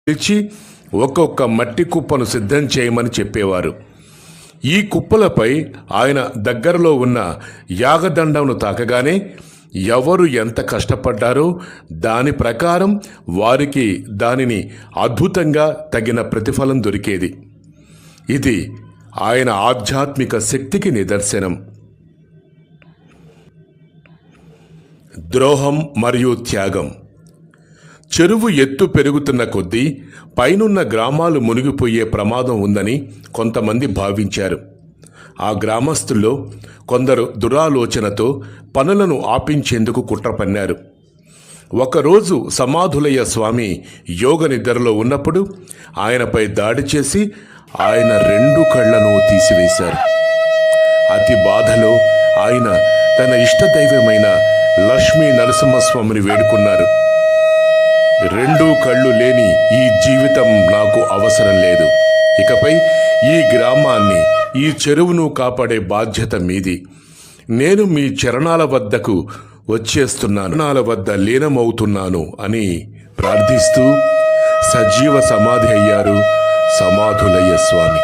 పిలిచి ఒక్కొక్క మట్టి కుప్పను సిద్ధం చేయమని చెప్పేవారు. ఈ కుప్పలపై ఆయన దగ్గరలో ఉన్న యాగదండంను తాకగానే ఎవరు ఎంత కష్టపడ్డారో దాని ప్రకారం వారికి దానిని అద్భుతంగా తగిన ప్రతిఫలం దొరికేది. ఇది ఆయన ఆధ్యాత్మిక శక్తికి నిదర్శనం. ద్రోహం మరియు త్యాగం. చెరువు ఎత్తు పెరుగుతున్న కొద్దీ పైనున్న గ్రామాలు మునిగిపోయే ప్రమాదం ఉందని కొంతమంది భావించారు. ఆ గ్రామస్తుల్లో కొందరు దురాలోచనతో పనులను ఆపించేందుకు కుట్ర పన్నారు. ఒకరోజు సమాధులయ్య స్వామి యోగ నిద్రలో ఉన్నప్పుడు ఆయనపై దాడి చేసి ఆయన 2 కళ్లను తీసివేశారు. అతి బాధలో ఆయన తన ఇష్టదైవమైన లక్ష్మీ నరసింహస్వామిని వేడుకున్నారు. 2 కళ్ళు లేని ఈ జీవితం నాకు అవసరం లేదు. ఇకపై ఈ గ్రామాన్ని, ఈ చెరువును కాపాడే బాధ్యత మీది. నేను మీ చరణాల వద్దకు వచ్చేస్తున్నాను, చరణాల వద్ద లీనమవుతున్నాను అని ప్రార్థిస్తూ సజీవ సమాధి అయ్యారు సమాధులయ్య స్వామి.